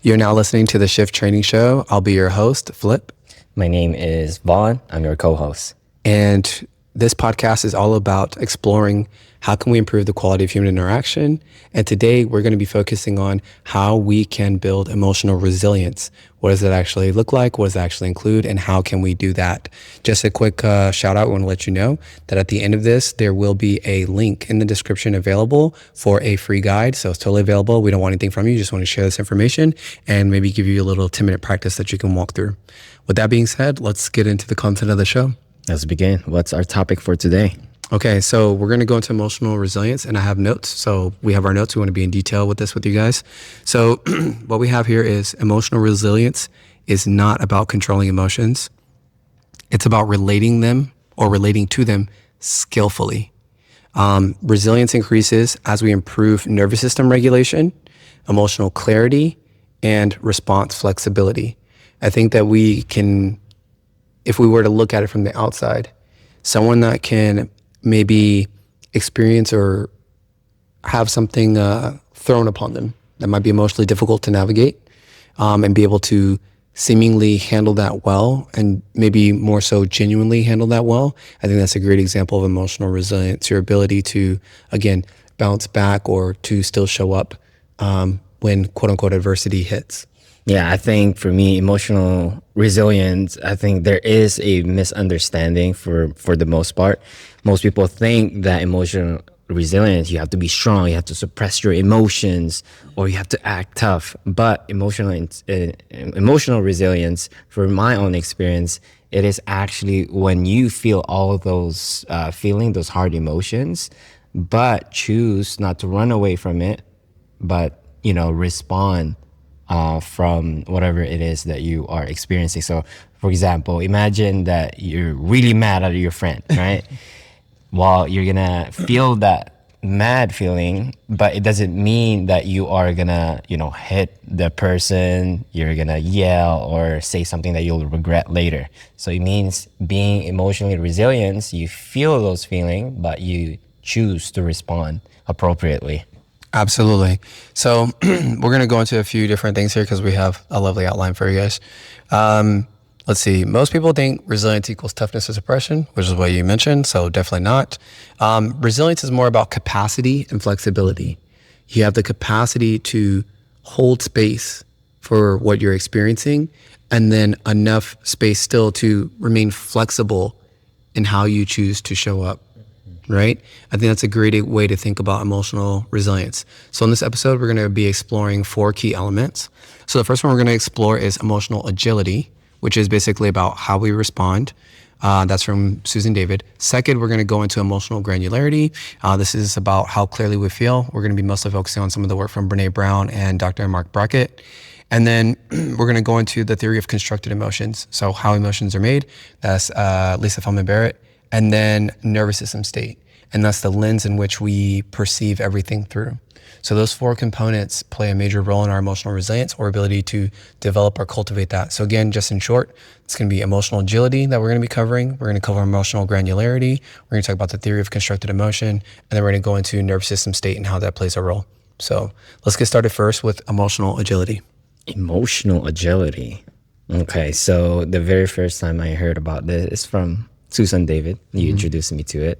You're now listening to the Shift Training Show. I'll be your host, Flip. My name is Vaughn. I'm your co-host. And this podcast is all about exploring how can we improve the quality of human interaction. And today we're going to be focusing on how we can build emotional resilience. What does it actually look like? What does it actually include? And how can we do that? Just a quick shout out. I want to let you know that at the end of this, there will be a link in the description available for a free guide. So it's totally available. We don't want anything from you. Just want to share this information and maybe give you a little 10-minute practice that you can walk through. With that being said, let's get into the content of the show. Let's begin. What's our topic for today? Okay, so we're going to go into emotional resilience, and I have notes. So we have our notes. We want to be in detail with this with you guys. So what we have here is emotional resilience is not about controlling emotions. It's about relating them or relating to them skillfully. Resilience increases as we improve nervous system regulation, emotional clarity, and response flexibility. I think that we can, if we were to look at it from the outside, someone that can maybe experience or have something thrown upon them that might be emotionally difficult to navigate, and be able to seemingly handle that well, and maybe more so genuinely handle that well. I think that's a great example of emotional resilience, your ability to, again, bounce back or to still show up when quote unquote adversity hits. Yeah, I think for me, emotional resilience, I think there is a misunderstanding for the most part. Most people think that emotional resilience, you have to be strong, you have to suppress your emotions, or you have to act tough. But emotional resilience, from my own experience, it is actually when you feel all of those those hard emotions, but choose not to run away from it, but respond from whatever it is that you are experiencing. So, for example, imagine that you're really mad at your friend, right? Well, you're gonna feel that mad feeling, but it doesn't mean that you are gonna, hit the person, you're gonna yell or say something that you'll regret later. So it means being emotionally resilient, you feel those feelings, but you choose to respond appropriately. Absolutely. So we're going to go into a few different things here because we have a lovely outline for you guys. Let's see. Most people think resilience equals toughness or suppression, which is what you mentioned. So definitely not. Resilience is more about capacity and flexibility. You have the capacity to hold space for what you're experiencing, and then enough space still to remain flexible in how you choose to show up. Right? I think that's a great way to think about emotional resilience. So in this episode, we're going to be exploring 4 key elements. So the first one we're going to explore is emotional agility, which is basically about how we respond. That's from Susan David. Second, we're going to go into emotional granularity. This is about how clearly we feel. We're going to be mostly focusing on some of the work from Brene Brown and Dr. Mark Brackett. And then we're going to go into the theory of constructed emotions. So how emotions are made. That's Lisa Feldman Barrett. And then nervous system state. And that's the lens in which we perceive everything through. So those 4 components play a major role in our emotional resilience or ability to develop or cultivate that. So again, just in short, it's going to be emotional agility that we're going to be covering. We're going to cover emotional granularity. We're going to talk about the theory of constructed emotion. And then we're going to go into nervous system state and how that plays a role. So let's get started first with emotional agility. Emotional agility. Okay, so the very first time I heard about this is from Susan David. You introduced me to it.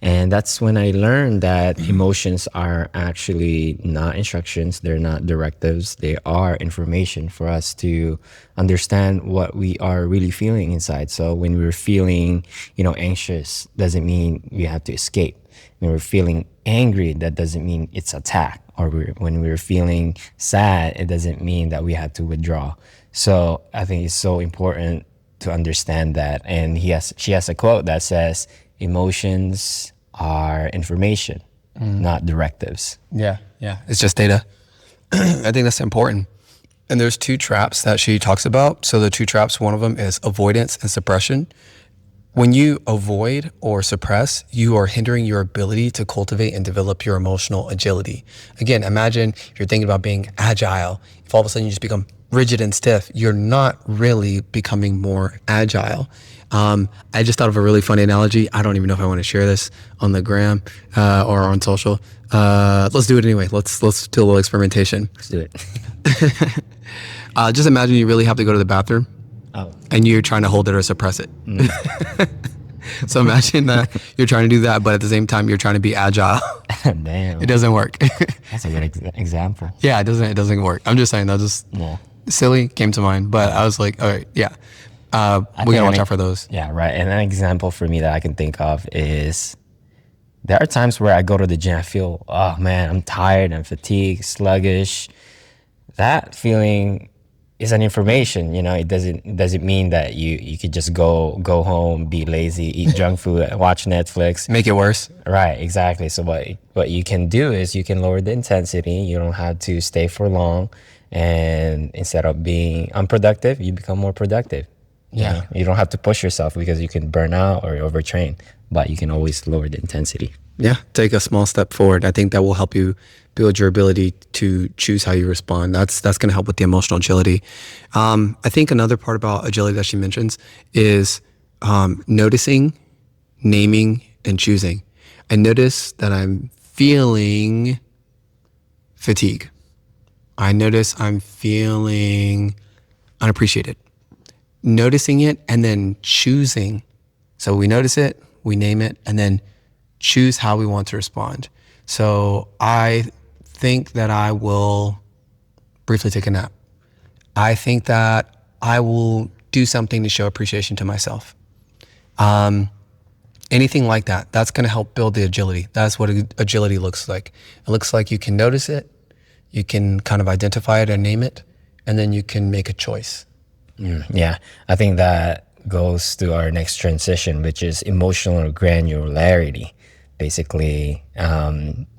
And that's when I learned that emotions are actually not instructions. They're not directives. They are information for us to understand what we are really feeling inside. So when we're feeling, anxious, doesn't mean we have to escape. When we're feeling angry, that doesn't mean it's attack. Or when we're feeling sad, it doesn't mean that we have to withdraw. So I think it's so important to understand that. And she has a quote that says, emotions are information, not directives. Yeah. It's just data. I think that's important. And there's 2 traps that she talks about. So the 2 traps, one of them is avoidance and suppression. When you avoid or suppress, you are hindering your ability to cultivate and develop your emotional agility. Again, imagine if you're thinking about being agile. If all of a sudden you just become rigid and stiff, you're not really becoming more agile. I just thought of a really funny analogy. I don't even know if I want to share this on the gram or on social. Let's do it anyway. Let's do a little experimentation. Let's do it. Just imagine you really have to go to the bathroom. Oh. And you're trying to hold it or suppress it. So imagine that you're trying to do that, but at the same time, you're trying to be agile. Damn. It doesn't work. That's a good example. Yeah, it doesn't work. I'm just saying that just silly came to mind, but I was like, all right, yeah. We gotta watch out for those. Yeah, right. And an example for me that I can think of is there are times where I go to the gym, I feel, oh man, I'm tired, I'm fatigued, sluggish. That feeling is an information, it doesn't mean that you could just go home, be lazy, eat junk food, watch Netflix. Make it worse. Right, exactly. So what you can do is you can lower the intensity. You don't have to stay for long, and instead of being unproductive, you become more productive. Yeah. You don't have to push yourself because you can burn out or overtrain, but you can always lower the intensity. Yeah, take a small step forward. I think that will help you build your ability to choose how you respond. That's going to help with the emotional agility. I think another part about agility that she mentions is noticing, naming, and choosing. I notice that I'm feeling fatigue. I notice I'm feeling unappreciated. Noticing it and then choosing. So we notice it, we name it, and then choose how we want to respond. So I think that I will briefly take a nap. I think that I will do something to show appreciation to myself. Anything like that, that's going to help build the agility. That's what agility looks like. It looks like you can notice it, you can kind of identify it and name it, and then you can make a choice. Yeah, I think that goes to our next transition, which is emotional granularity. Basically,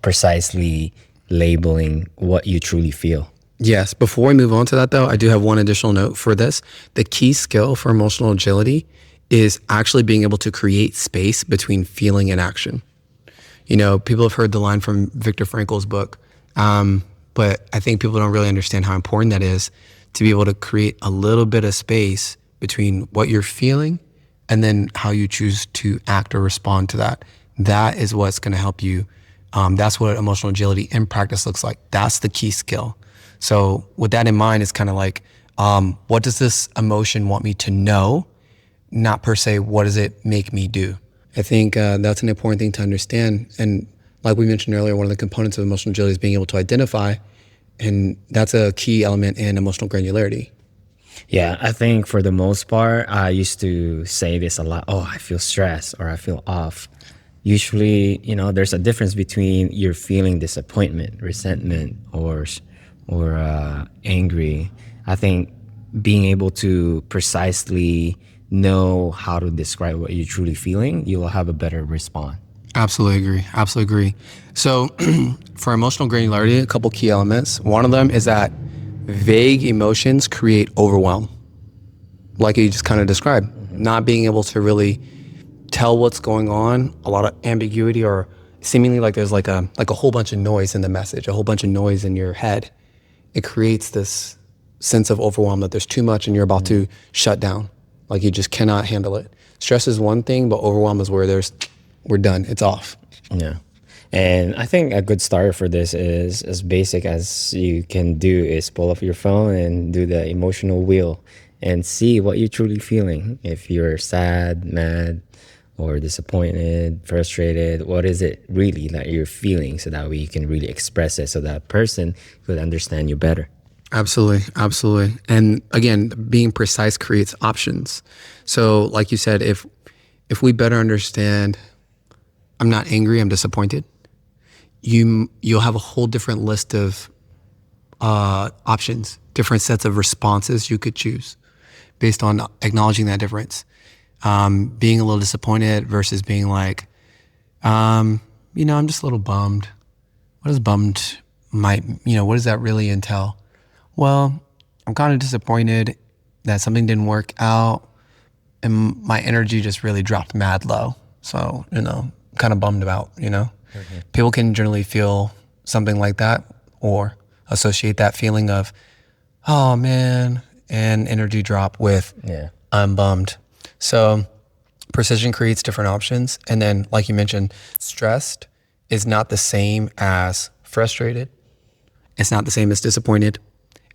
precisely labeling what you truly feel. Yes. Before we move on to that, though, I do have one additional note for this. The key skill for emotional agility is actually being able to create space between feeling and action. People have heard the line from Viktor Frankl's book, but I think people don't really understand how important that is to be able to create a little bit of space between what you're feeling and then how you choose to act or respond to that. That is what's going to help you. That's what emotional agility in practice looks like. That's the key skill. So with that in mind, it's kind of like, what does this emotion want me to know? Not per se, what does it make me do? I think that's an important thing to understand. And like we mentioned earlier, one of the components of emotional agility is being able to identify. And that's a key element in emotional granularity. Yeah, I think for the most part, I used to say this a lot. Oh, I feel stressed or I feel off. Usually, there's a difference between you're feeling disappointment, resentment, or angry. I think being able to precisely know how to describe what you're truly feeling, you will have a better response. Absolutely agree. So for emotional granularity, a couple key elements. One of them is that vague emotions create overwhelm. Like you just kind of described, not being able to really tell what's going on, a lot of ambiguity, or seemingly like there's like a whole bunch of noise in the message, a whole bunch of noise in your head. It creates this sense of overwhelm that there's too much and you're about to shut down. Like you just cannot handle it. Stress is one thing, but overwhelm is where we're done. It's off. Yeah. And I think a good start for this is as basic as you can do is pull up your phone and do the emotional wheel and see what you're truly feeling. If you're sad, mad, or disappointed, frustrated, what is it really that you're feeling so that way you can really express it so that person could understand you better. Absolutely. And again, being precise creates options. So like you said, if we better understand, I'm not angry, I'm disappointed, you'll have a whole different list of options, different sets of responses you could choose based on acknowledging that difference. Being a little disappointed versus being like, I'm just a little bummed. What does bummed what does that really entail? Well, I'm kind of disappointed that something didn't work out and my energy just really dropped mad low. So, kind of bummed out, People can generally feel something like that or associate that feeling of, oh man, and energy drop with I'm bummed. So precision creates different options. And then, like you mentioned, stressed is not the same as frustrated. It's not the same as disappointed.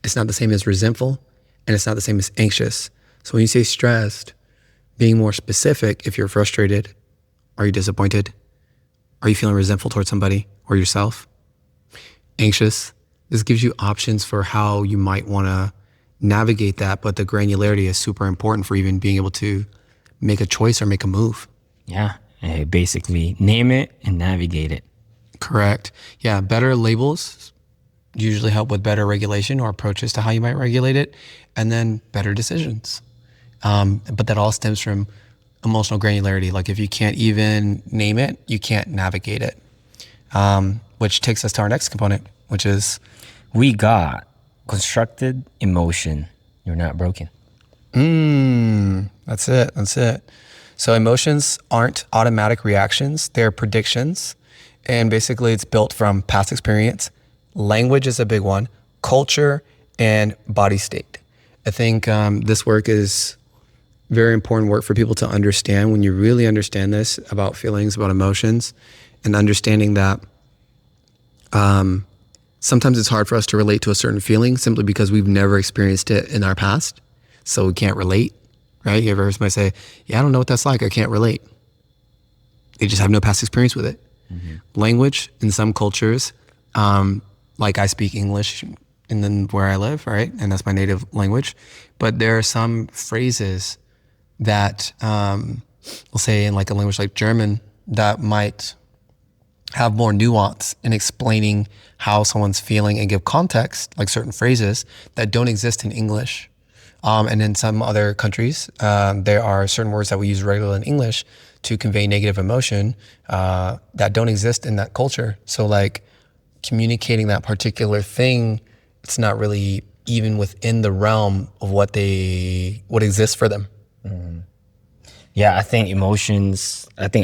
It's not the same as resentful. And it's not the same as anxious. So when you say stressed, being more specific, if you're frustrated, are you disappointed? Are you feeling resentful towards somebody or yourself? Anxious, this gives you options for how you might want to navigate that, but the granularity is super important for even being able to make a choice or make a move. Yeah, basically name it and navigate it. Correct. Yeah, better labels usually help with better regulation or approaches to how you might regulate it, and then better decisions. But that all stems from emotional granularity. Like if you can't even name it, you can't navigate it. Which takes us to our next component, which is we got constructed emotion. You're not broken. That's it. So emotions aren't automatic reactions. They're predictions. And basically it's built from past experience. Language is a big one, culture, and body state. I think this work is very important work for people to understand. When you really understand this about feelings, about emotions, and understanding that sometimes it's hard for us to relate to a certain feeling simply because we've never experienced it in our past. So we can't relate, right? You ever heard somebody say, yeah, I don't know what that's like. I can't relate. They just have no past experience with it. Mm-hmm. Language in some cultures, like I speak English and then where I live, right? And that's my native language. But there are some phrases that, we'll say in like a language like German, that might have more nuance in explaining how someone's feeling and give context, like certain phrases that don't exist in English. And in some other countries, there are certain words that we use regularly in English to convey negative emotion that don't exist in that culture. So like communicating that particular thing, it's not really even within the realm of what exists for them. Mm-hmm. Yeah, I think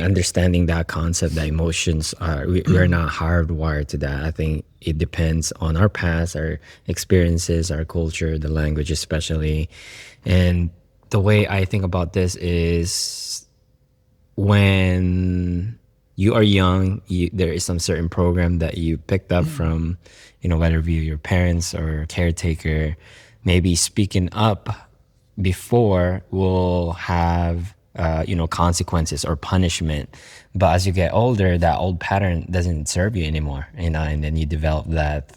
understanding that concept, that emotions we're not hardwired to that. I think it depends on our past, our experiences, our culture, the language especially. And the way I think about this is when you are young, there is some certain program that you picked up from, whether it be your parents or caretaker, maybe speaking up before will have consequences or punishment. But as you get older, that old pattern doesn't serve you anymore, and then you develop that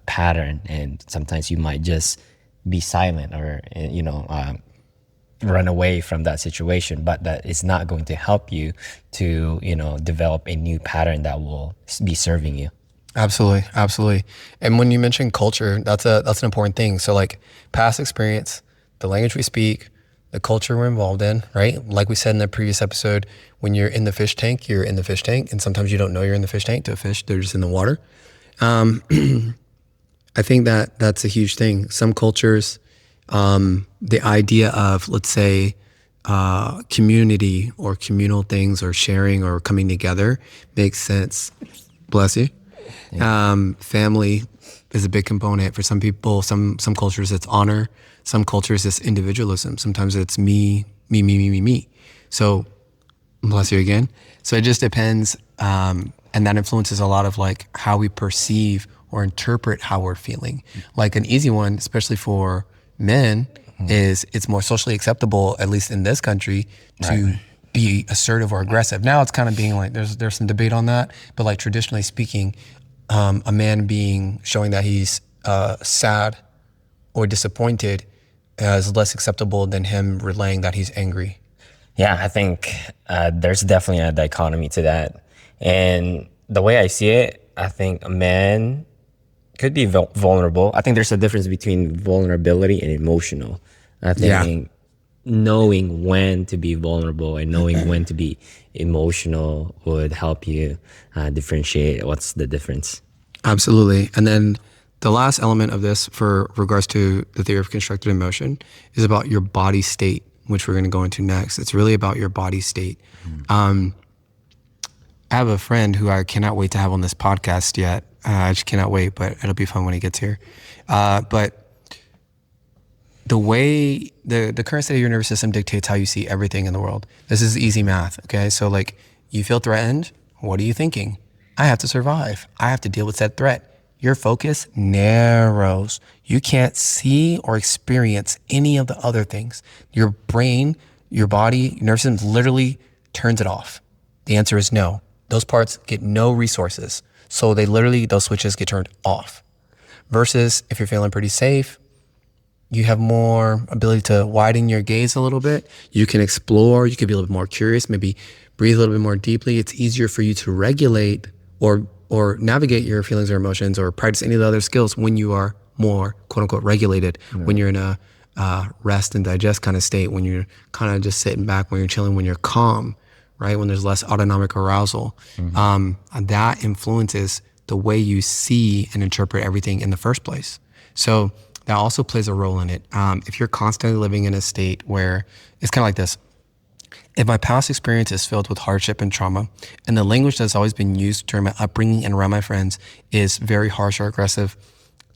pattern, and sometimes you might just be silent or run away from that situation, but that is not going to help you to develop a new pattern that will be serving you. Absolutely. And when you mention culture, that's an important thing. So like past experience, the language we speak, the culture we're involved in, right? Like we said in the previous episode, when you're in the fish tank, you're in the fish tank. And sometimes you don't know you're in the fish tank to a fish, they're just in the water. I think that's a huge thing. Some cultures, the idea of, let's say, community or communal things or sharing or coming together makes sense. Bless you. Yeah. Family is a big component for some people. Some cultures it's honor. Some cultures it's individualism. Sometimes it's me. So bless you again. So it just depends. And that influences a lot of like how we perceive or interpret how we're feeling. Like an easy one, especially for men, is it's more socially acceptable, at least in this country, to be assertive or aggressive. Now it's kind of being like, there's some debate on that, but like traditionally speaking, a man showing that he's sad or disappointed is less acceptable than him relaying that he's angry. Yeah, I think there's definitely a dichotomy to that. And the way I see it, I think a man could be vulnerable. I think there's a difference between vulnerability and emotional. I think knowing when to be vulnerable and knowing when to be emotional would help you differentiate what's the difference. Absolutely. And then the last element of this for regards to the theory of constructed emotion is about your body state. which we're going to go into next. It's really about your body state. I have a friend who I cannot wait to have on this podcast yet. I just cannot wait, but it'll be fun when he gets here. But the way the current state of your nervous system dictates how you see everything in the world. This is easy math, okay? So like you feel threatened, what are you thinking? I have to survive. I have to deal with that threat. Your focus narrows. You can't see or experience any of the other things. Your brain, your body, your nervous system literally turns it off. The answer is no. Those parts get no resources. So those switches get turned off. Versus if you're feeling pretty safe, you have more ability to widen your gaze a little bit. You can explore, you can be a little bit more curious, maybe breathe a little bit more deeply. It's easier for you to regulate or navigate your feelings or emotions or practice any of the other skills when you are more quote unquote regulated, when you're in a rest and digest kind of state, when you're kind of just sitting back, when you're chilling, when you're calm, right? When there's less autonomic arousal. That influences the way you see and interpret everything in the first place. So that also plays a role in it. If you're constantly living in a state where it's kind of like this, if my past experience is filled with hardship and trauma, and the language that's always been used during my upbringing and around my friends is very harsh or aggressive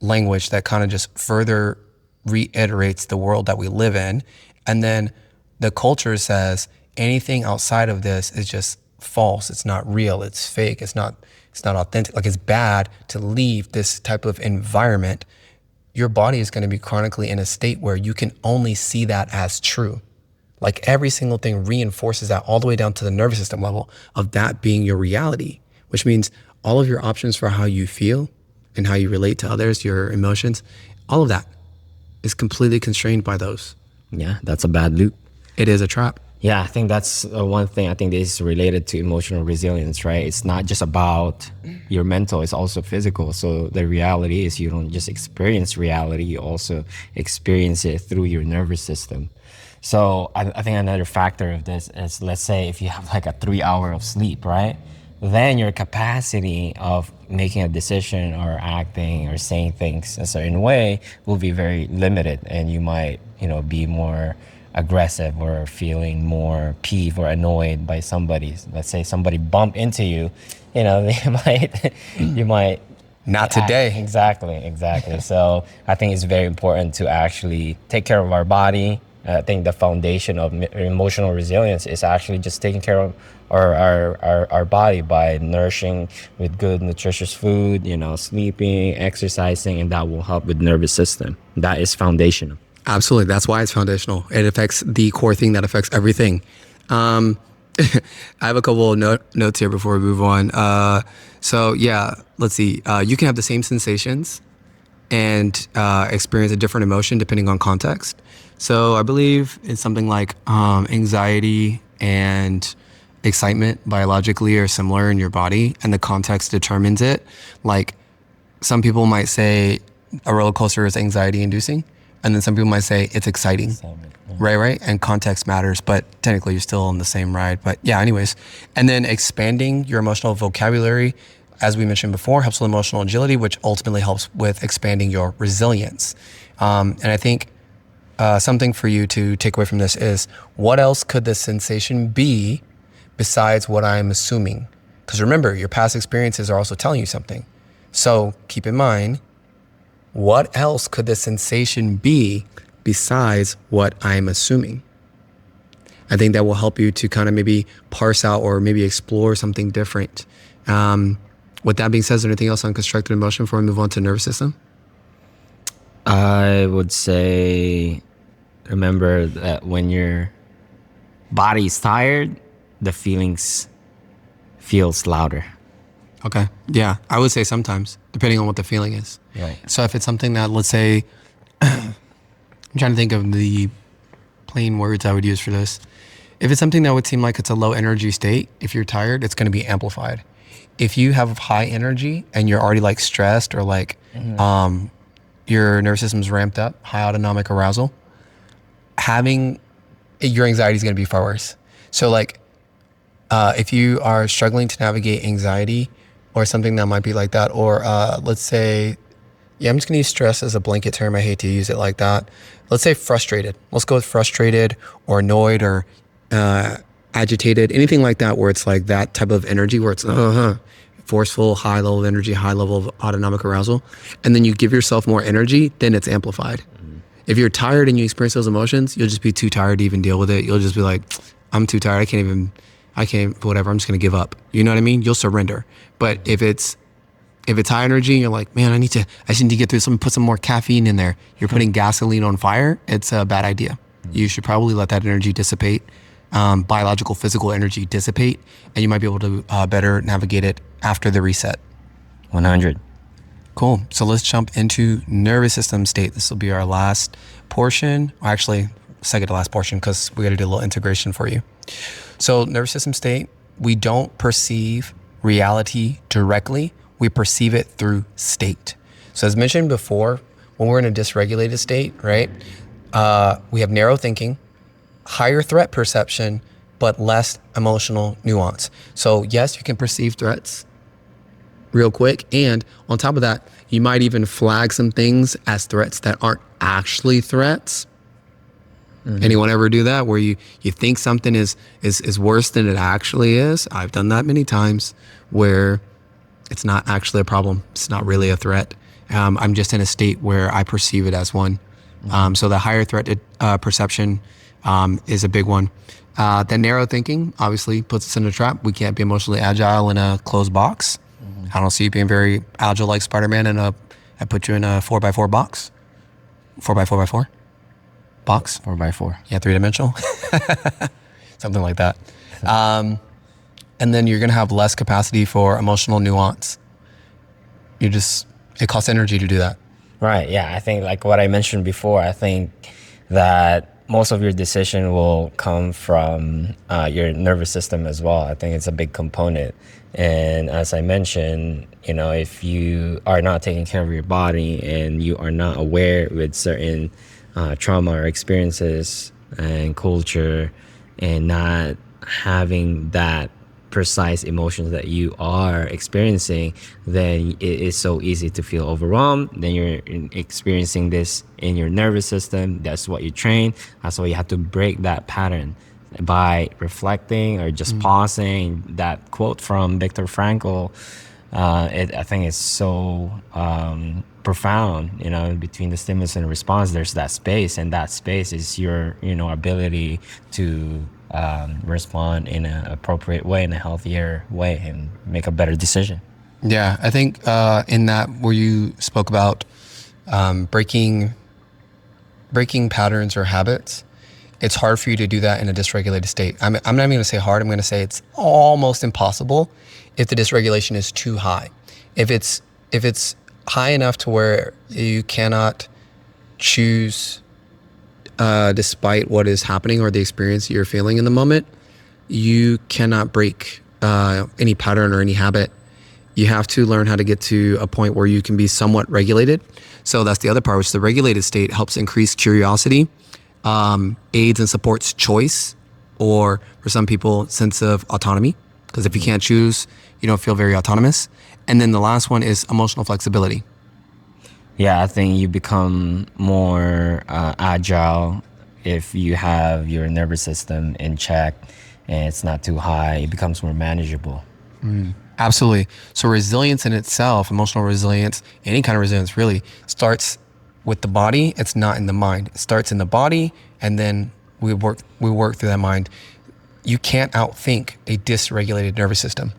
language that kind of just further reiterates the world that we live in, and then the culture says anything outside of this is just false, it's not real, it's fake, it's not authentic, like it's bad to leave this type of environment, your body is going to be chronically in a state where you can only see that as true. Like every single thing reinforces that all the way down to the nervous system level of that being your reality, which means all of your options for how you feel and how you relate to others, your emotions, all of that is completely constrained by those. Yeah, that's a bad loop. It is a trap. Yeah, I think that's one thing. I think this is related to emotional resilience, right? It's not just about your mental, it's also physical. So the reality is you don't just experience reality, you also experience it through your nervous system. So I think another factor of this is, let's say if you have like a 3 hour of sleep, right? Then your capacity of making a decision or acting or saying things a certain way will be very limited, and you might, be more aggressive or feeling more peeved or annoyed by somebody. Let's say somebody bump into you, you might not today. Exactly. So I think it's very important to actually take care of our body. I think the foundation of emotional resilience is actually just taking care of our body by nourishing with good nutritious food, sleeping, exercising, and that will help with nervous system. That is foundational. Absolutely. That's why it's foundational. It affects the core thing that affects everything. I have a couple of notes here before we move on. Let's see. You can have the same sensations and experience a different emotion depending on context. So I believe it's something like anxiety and excitement biologically are similar in your body, and the context determines it. Like some people might say a roller coaster is anxiety inducing, and then some people might say it's exciting. Right. And context matters, but technically you're still on the same ride. But yeah, anyways. And then expanding your emotional vocabulary, as we mentioned before, helps with emotional agility, which ultimately helps with expanding your resilience. And I think something for you to take away from this is, what else could this sensation be besides what I'm assuming? Because remember, your past experiences are also telling you something. So keep in mind, what else could this sensation be besides what I'm assuming? I think that will help you to kind of maybe parse out or maybe explore something different. With that being said, is there anything else on constructed emotion before we move on to nervous system? I would say, remember that when your body is tired, the feelings feels louder. Okay. Yeah, I would say sometimes, depending on what the feeling is. Right. So if it's something that, let's say, I'm trying to think of the plain words I would use for this. If it's something that would seem like it's a low energy state, if you're tired, it's going to be amplified. If you have high energy and you're already like stressed or like your nervous system's ramped up, high autonomic arousal, having your anxiety is going to be far worse. So like if you are struggling to navigate anxiety or something that might be like that, or let's say Yeah, I'm just gonna use stress as a blanket term. I hate to use it like that. Let's say frustrated. Let's go with frustrated or annoyed or uh, agitated, anything like that, where it's like that type of energy, where it's forceful, high level of energy, high level of autonomic arousal, and then you give yourself more energy, then it's amplified. If you're tired and you experience those emotions, you'll just be too tired to even deal with it. You'll just be like, I'm too tired. I can't, whatever. I'm just gonna give up. You know what I mean? You'll surrender. But if it's high energy and you're like, man, I just need to get through something, put some more caffeine in there. You're putting gasoline on fire. It's a bad idea. You should probably let that energy dissipate, biological, physical energy dissipate, and you might be able to better navigate it after the reset. 100. Cool. So let's jump into nervous system state. This will be our last portion, or actually second to last portion, because we got to do a little integration for you. So nervous system state, we don't perceive reality directly. We perceive it through state. So as mentioned before, when we're in a dysregulated state, right, we have narrow thinking, higher threat perception, but less emotional nuance. So yes, you can perceive threats real quick. And on top of that, you might even flag some things as threats that aren't actually threats. Anyone ever do that, where you think something is worse than it actually is? I've done that many times, where it's not actually a problem. It's not really a threat. I'm just in a state where I perceive it as one. So the higher threat perception is a big one. The narrow thinking obviously puts us in a trap. We can't be emotionally agile in a closed box. I don't see you being very agile like Spider-Man I put you in a 4x4 box. 4x4x4 box. 4x4. Yeah, 3-dimensional. Something like that. And then you're going to have less capacity for emotional nuance. It costs energy to do that. Right. Yeah. I think like what I mentioned before, I think that most of your decision will come from your nervous system as well. I think it's a big component. And as I mentioned, if you are not taking care of your body and you are not aware with certain trauma or experiences and culture, and not having that precise emotions that you are experiencing, then it is so easy to feel overwhelmed. Then you're experiencing this in your nervous system. That's what you train. That's why you have to break that pattern by reflecting or just pausing. That quote from Viktor Frankl, I think it's so profound. Between the stimulus and response, there's that space, and that space is your ability to respond in an appropriate way, in a healthier way, and make a better decision. Yeah, I think in that where you spoke about breaking patterns or habits, it's hard for you to do that in a dysregulated state. I'm not even going to say hard. I'm going to say it's almost impossible if the dysregulation is too high. If it's high enough to where you cannot choose despite what is happening or the experience you're feeling in the moment, you cannot break any pattern or any habit. You have to learn how to get to a point where you can be somewhat regulated. So that's the other part, which the regulated state helps increase curiosity, aids and supports choice, or for some people, sense of autonomy. Because if you can't choose, you don't feel very autonomous. And then the last one is emotional flexibility. Yeah, I think you become more agile if you have your nervous system in check and it's not too high. It becomes more manageable. Absolutely. So resilience in itself, emotional resilience, any kind of resilience really, starts with the body. It's not in the mind. It starts in the body, and then we work through that mind. You can't outthink a dysregulated nervous system.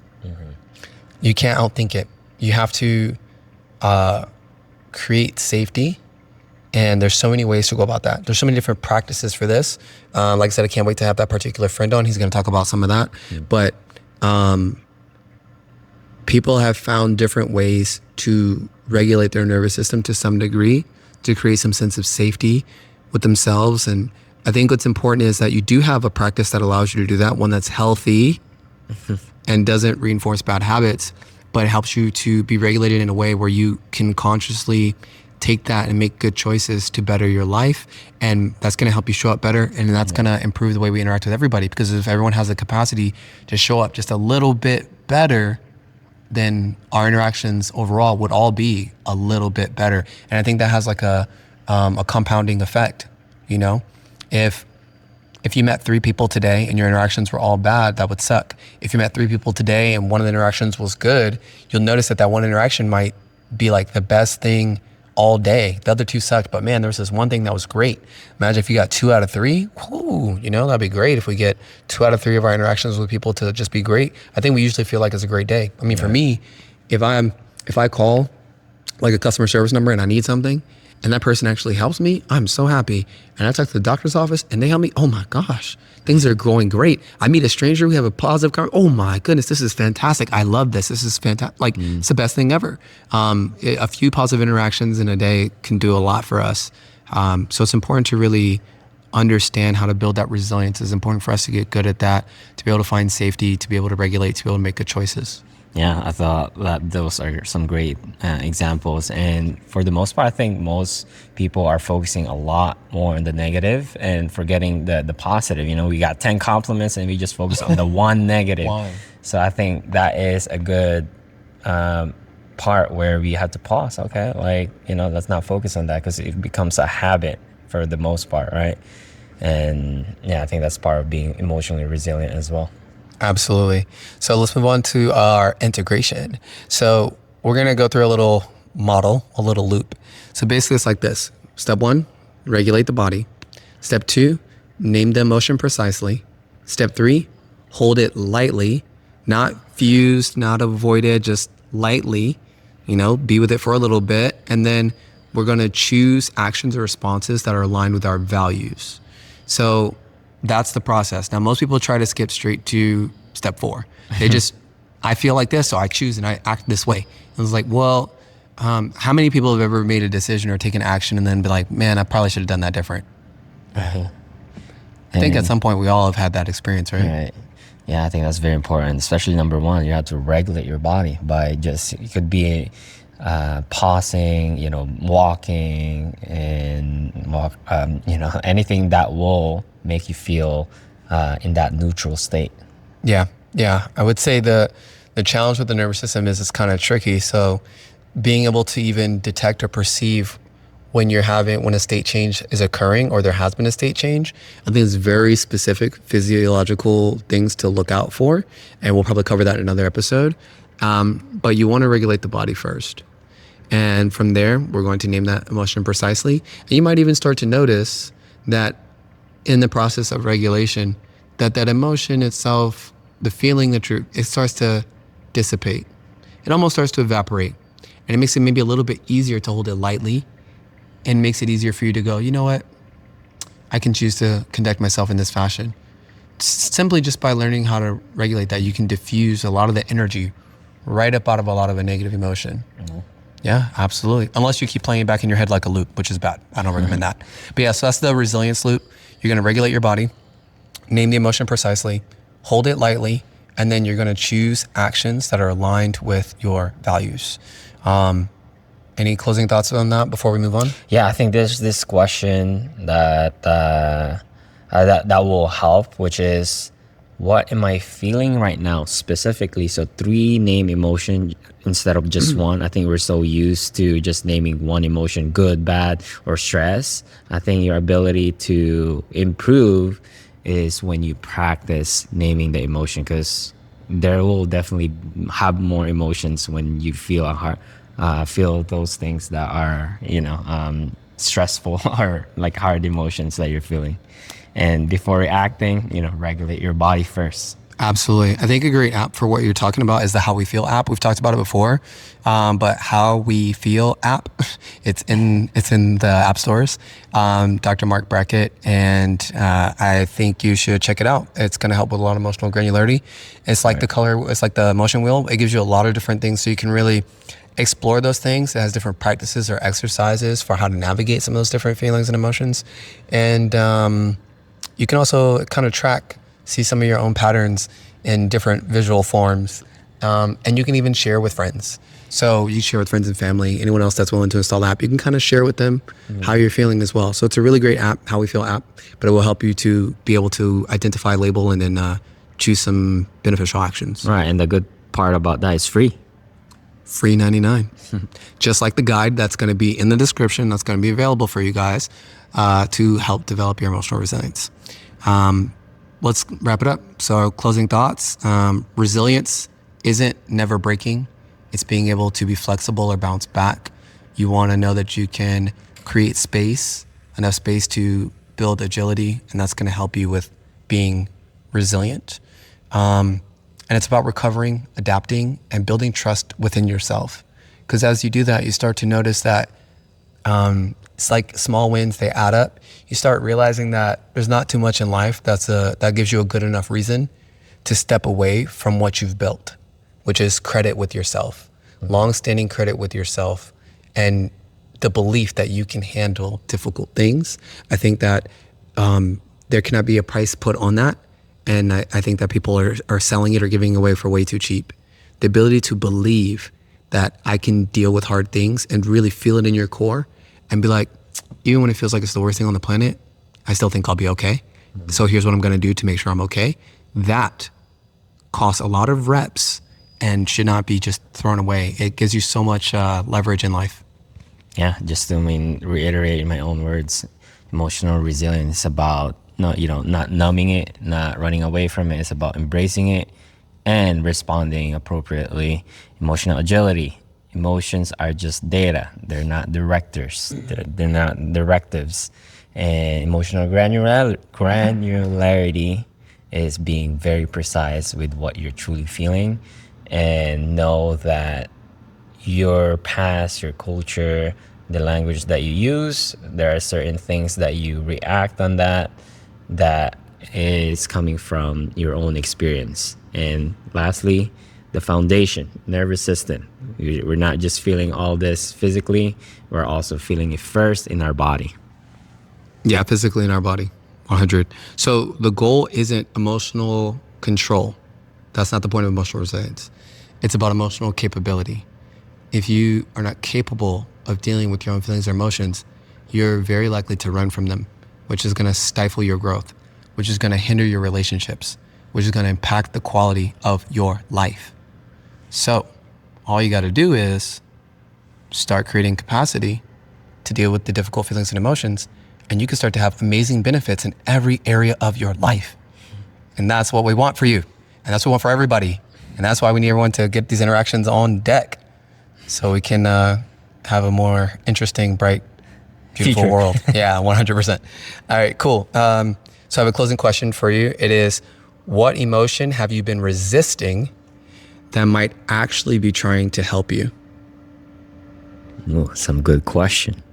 You can't outthink it. You have to create safety, and there's so many ways to go about that. There's so many different practices for this. Like I said, I can't wait to have that particular friend on. He's going to talk about some of that. But people have found different ways to regulate their nervous system to some degree, to create some sense of safety with themselves. And I think what's important is that you do have a practice that allows you to do that, one that's healthy and doesn't reinforce bad habits, but it helps you to be regulated in a way where you can consciously take that and make good choices to better your life. And that's going to help you show up better. And that's going to improve the way we interact with everybody. Because if everyone has the capacity to show up just a little bit better, then our interactions overall would all be a little bit better. And I think that has like a compounding effect. You know, if you met 3 people today and your interactions were all bad, that would suck. If you met 3 people today and one of the interactions was good, you'll notice that that one interaction might be like the best thing all day. The other 2 sucked, but man, there was this one thing that was great. Imagine if you got 2 out of 3. Whoo, you know, that'd be great if we get 2 out of 3 of our interactions with people to just be great. I think we usually feel like it's a great day. I mean, for me, if I call like a customer service number and I need something, and that person actually helps me, I'm so happy. And I talk to the doctor's office and they help me. Oh my gosh, things are going great. I meet a stranger, we have a positive conversation. Oh my goodness, this is fantastic. I love this. This is fantastic. Like, it's the best thing ever. A few positive interactions in a day can do a lot for us. So it's important to really understand how to build that resilience. It's important for us to get good at that, to be able to find safety, to be able to regulate, to be able to make good choices. Yeah, I thought that those are some great examples. And for the most part, I think most people are focusing a lot more on the negative and forgetting the positive. You know, we got 10 compliments and we just focus on the one negative. Wow. So I think that is a good part where we have to pause. Okay, like, you know, let's not focus on that because it becomes a habit for the most part, right? And yeah, I think that's part of being emotionally resilient as well. Absolutely. So let's move on to our integration. So we're going to go through a little model, a little loop. So basically it's like this. Step 1, regulate the body. Step 2, name the emotion precisely. Step 3, hold it lightly, not fused, not avoided, just lightly, you know, be with it for a little bit. And then we're going to choose actions or responses that are aligned with our values. So that's the process. Now, most people try to skip straight to step 4. They just, I feel like this, so I choose and I act this way. And it's like, well, how many people have ever made a decision or taken action and then be like, man, I probably should have done that different? I think at some point we all have had that experience, right? Right. Yeah, I think that's very important, especially number 1, you have to regulate your body by just, it could be pausing, you know, walking and you know, anything that will make you feel in that neutral state. Yeah. I would say the challenge with the nervous system is it's kind of tricky. So being able to even detect or perceive when a state change is occurring or there has been a state change, I think it's very specific physiological things to look out for. And we'll probably cover that in another episode. But you want to regulate the body first. And from there, we're going to name that emotion precisely. And you might even start to notice that in the process of regulation, that emotion itself, the feeling, it starts to dissipate. It almost starts to evaporate. And it makes it maybe a little bit easier to hold it lightly and makes it easier for you to go, you know what? I can choose to conduct myself in this fashion. Simply just by learning how to regulate that, you can diffuse a lot of the energy right up out of a lot of a negative emotion. Mm-hmm. Yeah, absolutely. Unless you keep playing it back in your head like a loop, which is bad. I don't recommend that. But yeah, so that's the resilience loop. You're going to regulate your body, name the emotion precisely, hold it lightly, and then you're going to choose actions that are aligned with your values. Any closing thoughts on that before we move on? Yeah, I think there's this question that will help, which is, what am I feeling right now specifically? So 3 name emotion instead of just one. I think we're so used to just naming one emotion, good, bad, or stress. I think your ability to improve is when you practice naming the emotion, because there will definitely have more emotions when you feel feel those things that are, you know, stressful or like hard emotions that you're feeling. And before reacting, you know, regulate your body first. Absolutely. I think a great app for what you're talking about is the How We Feel app. We've talked about it before, but How We Feel app, it's in the app stores. Dr. Mark Brackett, and I think you should check it out. It's going to help with a lot of emotional granularity. It's like it's like the emotion wheel. It gives you a lot of different things, so you can really explore those things. It has different practices or exercises for how to navigate some of those different feelings and emotions. And you can also kind of see some of your own patterns in different visual forms. And you can even share with friends. So you share with friends and family, anyone else that's willing to install the app, you can kind of share with them how you're feeling as well. So it's a really great app, How We Feel app, but it will help you to be able to identify, label, and then choose some beneficial actions. Right, and the good part about that is free. free 99. Just like the guide that's going to be in the description, that's going to be available for you guys to help develop your emotional resilience. Let's wrap it up. So closing thoughts, resilience isn't never breaking. It's being able to be flexible or bounce back. You want to know that you can create space, enough space to build agility, and that's going to help you with being resilient. And it's about recovering, adapting, and building trust within yourself. Because as you do that, you start to notice that it's like small wins, they add up. You start realizing that there's not too much in life that gives you a good enough reason to step away from what you've built, which is credit with yourself, long-standing credit with yourself, and the belief that you can handle difficult things. I think that there cannot be a price put on that. And I think that people are selling it or giving it away for way too cheap. The ability to believe that I can deal with hard things and really feel it in your core and be like, even when it feels like it's the worst thing on the planet, I still think I'll be okay. So here's what I'm going to do to make sure I'm okay. That costs a lot of reps and should not be just thrown away. It gives you so much leverage in life. Yeah, just to reiterate in my own words, emotional resilience is about not numbing it, not running away from it. It's about embracing it and responding appropriately. Emotional agility. Emotions are just data. They're not directors. They're not directives. And emotional granularity is being very precise with what you're truly feeling, and know that your past, your culture, the language that you use, there are certain things that you react on that is coming from your own experience. And lastly, the foundation, nervous system. We're not just feeling all this physically, we're also feeling it first in our body. Yeah, physically in our body, 100. So the goal isn't emotional control. That's not the point of emotional resilience. It's about emotional capability. If you are not capable of dealing with your own feelings or emotions, you're very likely to run from them, which is going to stifle your growth, which is going to hinder your relationships, which is going to impact the quality of your life. So all you got to do is start creating capacity to deal with the difficult feelings and emotions, and you can start to have amazing benefits in every area of your life. And that's what we want for you. And that's what we want for everybody. And that's why we need everyone to get these interactions on deck so we can have a more interesting, bright, beautiful Future. world. Yeah, 100%. All right, cool. So I have a closing question for you. It is, what emotion have you been resisting that might actually be trying to help you? Ooh, some good question.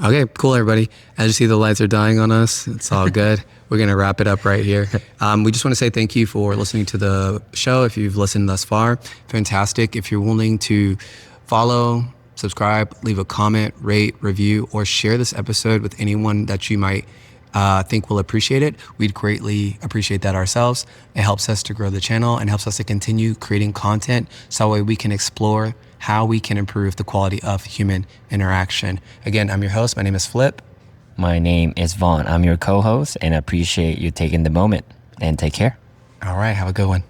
Okay, cool, everybody. As you see, the lights are dying on us. It's all good. We're going to wrap it up right here. We just want to say thank you for listening to the show. If you've listened thus far, fantastic. If you're willing to follow, subscribe, leave a comment, rate, review, or share this episode with anyone that you might think will appreciate it, we'd greatly appreciate that ourselves. It helps us to grow the channel and helps us to continue creating content so that way we can explore how we can improve the quality of human interaction. Again, I'm your host. My name is Flip. My name is Vaughn. I'm your co-host, and I appreciate you taking the moment. And take care. All right, have a good one.